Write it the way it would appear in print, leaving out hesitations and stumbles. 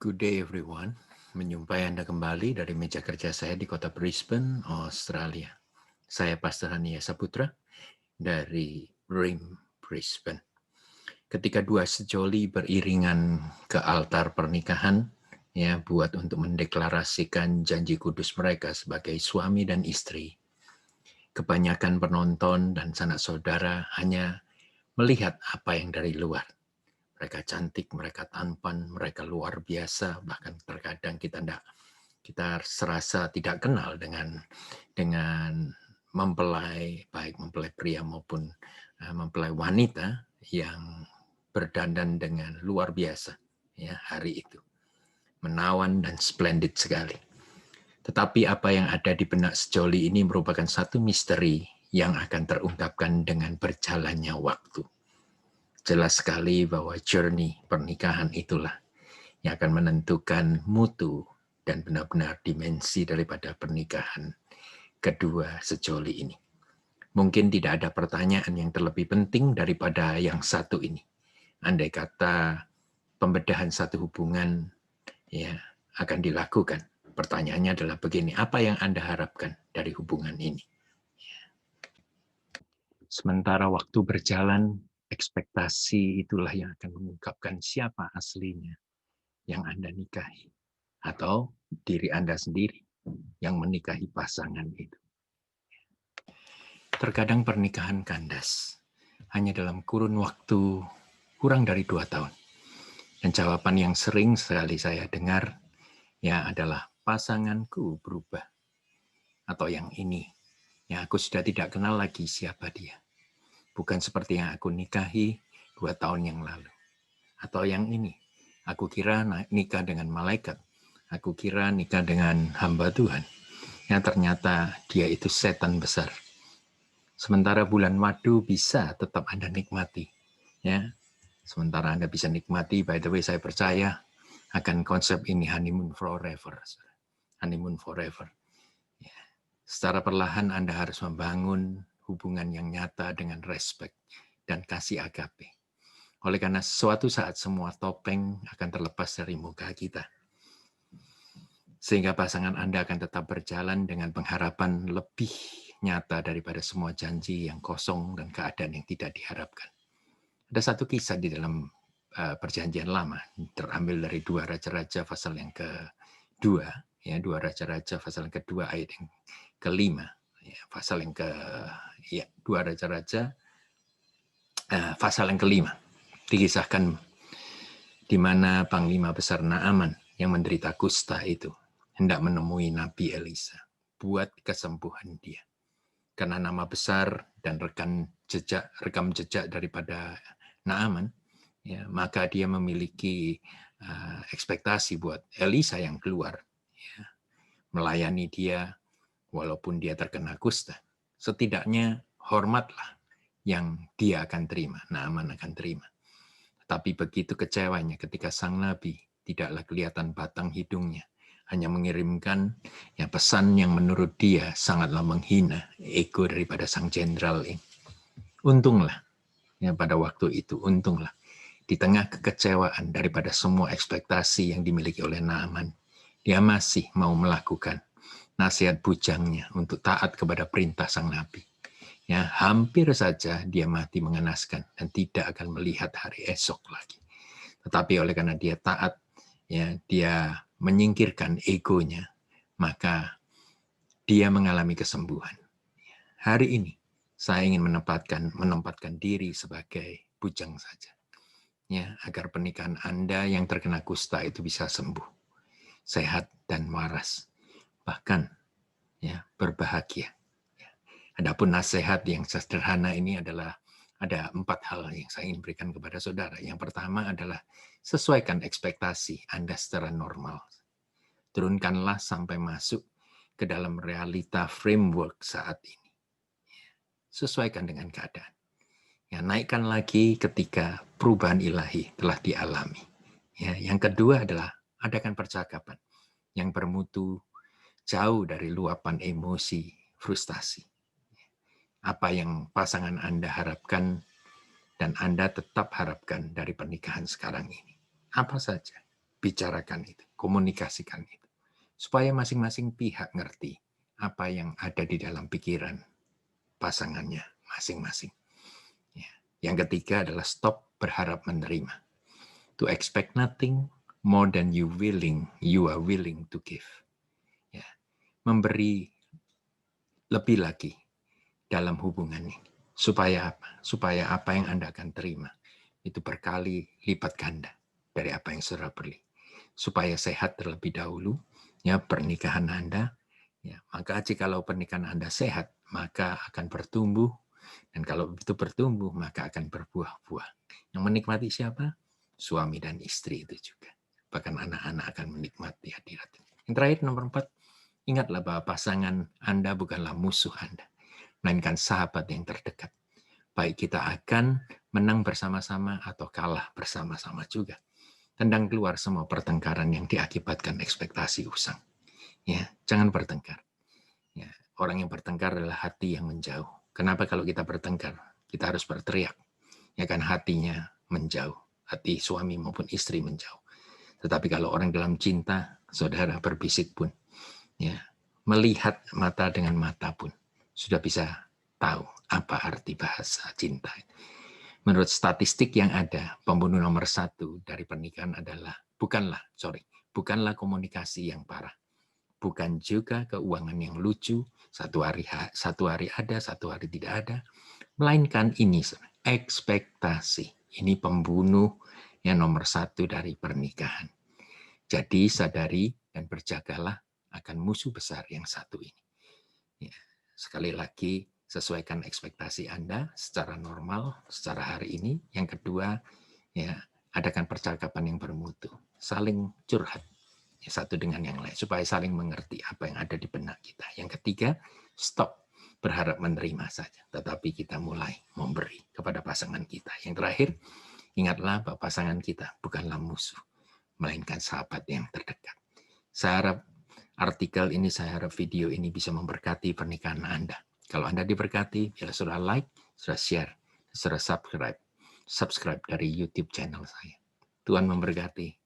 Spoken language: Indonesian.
Good day everyone. Menyumpai Anda kembali dari meja kerja saya di kota Brisbane, Australia. Saya Pastor Hania Saputra dari RIM Brisbane. Ketika dua sejoli beriringan ke altar pernikahan, ya, buat untuk mendeklarasikan janji kudus mereka sebagai suami dan istri, kebanyakan penonton dan sanak saudara hanya melihat apa yang dari luar. Mereka cantik, mereka tampan, mereka luar biasa, bahkan terkadang kita serasa tidak kenal dengan mempelai, baik mempelai pria maupun mempelai wanita yang berdandan dengan luar biasa ya hari itu. Menawan dan splendid sekali. Tetapi apa yang ada di benak sejoli ini merupakan satu misteri yang akan terungkapkan dengan berjalannya waktu. Jelas sekali bahwa journey pernikahan itulah yang akan menentukan mutu dan benar-benar dimensi daripada pernikahan kedua sejoli ini. Mungkin tidak ada pertanyaan yang terlebih penting daripada yang satu ini. Andai kata pembedahan satu hubungan ya akan dilakukan. Pertanyaannya adalah begini, apa yang Anda harapkan dari hubungan ini? Sementara waktu berjalan, ekspektasi itulah yang akan mengungkapkan siapa aslinya yang Anda nikahi. Atau diri Anda sendiri yang menikahi pasangan itu. Terkadang pernikahan kandas hanya dalam kurun waktu kurang dari 2 tahun. Dan jawaban yang sering sekali saya dengar ya adalah pasanganku berubah. Atau yang ini, yang aku sudah tidak kenal lagi siapa dia. Bukan seperti yang aku nikahi 2 tahun yang lalu. Atau yang ini, aku kira nikah dengan malaikat. Aku kira nikah dengan hamba Tuhan. Yang ternyata dia itu setan besar. Sementara bulan madu bisa tetap Anda nikmati. Ya, sementara Anda bisa nikmati, by the way saya percaya akan konsep ini honeymoon forever. Honeymoon forever. Ya. Secara perlahan Anda harus membangun hubungan yang nyata dengan respect dan kasih agape. Oleh karena suatu saat semua topeng akan terlepas dari muka kita. Sehingga pasangan Anda akan tetap berjalan dengan pengharapan lebih nyata daripada semua janji yang kosong dan keadaan yang tidak diharapkan. Ada satu kisah di dalam perjanjian lama, terambil dari 2 Raja-Raja pasal yang kedua, ya 2 Raja-Raja pasal yang kedua ayat yang kelima, ya, pasal yang ke, ya 2 Raja-Raja pasal yang kelima, dikisahkan di mana Panglima Besar Naaman yang menderita kusta itu hendak menemui Nabi Elisa buat kesembuhan dia. Karena nama besar dan rekam jejak daripada Naaman, ya, maka dia memiliki ekspektasi buat Elisa yang keluar, ya, melayani dia walaupun dia terkena kusta. Setidaknya hormatlah yang dia akan terima, Naaman akan terima. Tapi begitu kecewanya ketika sang nabi tidaklah kelihatan batang hidungnya, hanya mengirimkan ya pesan yang menurut dia sangatlah menghina ego daripada sang jenderal ini. Untunglah ya pada waktu itu, untunglah di tengah kekecewaan daripada semua ekspektasi yang dimiliki oleh Naaman, dia masih mau melakukan nasihat bujangnya untuk taat kepada perintah sang nabi. Ya, hampir saja dia mati mengenaskan dan tidak akan melihat hari esok lagi. Tetapi oleh karena dia taat, ya, dia menyingkirkan egonya, maka dia mengalami kesembuhan. Hari ini saya ingin menempatkan diri sebagai bujang saja, ya, agar pernikahan Anda yang terkena kusta itu bisa sembuh, sehat dan waras, bahkan ya berbahagia. Adapun nasihat yang sederhana ini adalah ada 4 hal yang saya ingin berikan kepada saudara. Yang pertama adalah sesuaikan ekspektasi Anda secara normal. Turunkanlah sampai masuk ke dalam realita framework saat ini. Sesuaikan dengan keadaan. Ya, naikkan lagi ketika perubahan ilahi telah dialami. Ya, yang kedua adalah adakan percakapan yang bermutu jauh dari luapan emosi, frustasi. Apa yang pasangan Anda harapkan dan Anda tetap harapkan dari pernikahan sekarang ini. Apa saja. bicarakan itu, komunikasikan itu. Supaya masing-masing pihak ngerti apa yang ada di dalam pikiran pasangannya masing-masing. Ya. Yang ketiga adalah stop berharap menerima. To expect nothing more than you are willing to give. Ya. Memberi lebih lagi dalam hubungan ini. Supaya apa? Supaya apa yang Anda akan terima itu berkali lipat ganda dari apa yang saudara beri. Supaya sehat terlebih dahulu, ya pernikahan Anda. Ya, maka jikalau pernikahan Anda sehat, maka akan bertumbuh, dan kalau itu bertumbuh, maka akan berbuah-buah. Yang menikmati siapa? Suami dan istri itu juga. Bahkan anak-anak akan menikmati hadirat. Yang terakhir, nomor 4, ingatlah bahwa pasangan Anda bukanlah musuh Anda, melainkan sahabat yang terdekat. Baik kita akan menang bersama-sama atau kalah bersama-sama juga. Tendang keluar semua pertengkaran yang diakibatkan ekspektasi usang. Ya, jangan bertengkar. Ya, orang yang bertengkar adalah hati yang menjauh. Kenapa kalau kita bertengkar, kita harus berteriak? Ya kan hatinya menjauh, hati suami maupun istri menjauh. Tetapi kalau orang dalam cinta, saudara berbisik pun, ya melihat mata dengan mata pun sudah bisa tahu apa arti bahasa cinta. Menurut statistik yang ada, pembunuh nomor 1 dari pernikahan adalah bukanlah komunikasi yang parah, bukan juga keuangan yang lucu, satu hari ada, satu hari tidak ada, melainkan ini ekspektasi. Ini pembunuh yang nomor 1 dari pernikahan. Jadi sadari dan berjagalah akan musuh besar yang satu ini. Ya, sekali lagi, sesuaikan ekspektasi Anda secara normal, secara hari ini. Yang kedua, ya adakan percakapan yang bermutu, saling curhat ya, satu dengan yang lain, supaya saling mengerti apa yang ada di benak kita. Yang ketiga, stop berharap menerima saja, tetapi kita mulai memberi kepada pasangan kita. Yang terakhir, ingatlah bahwa pasangan kita bukanlah musuh, melainkan sahabat yang terdekat. Saya harap artikel ini, saya harap video ini bisa memberkati pernikahan Anda. Kalau Anda diberkati, bila sudah like, sudah share, sudah subscribe dari YouTube channel saya. Tuhan memberkati.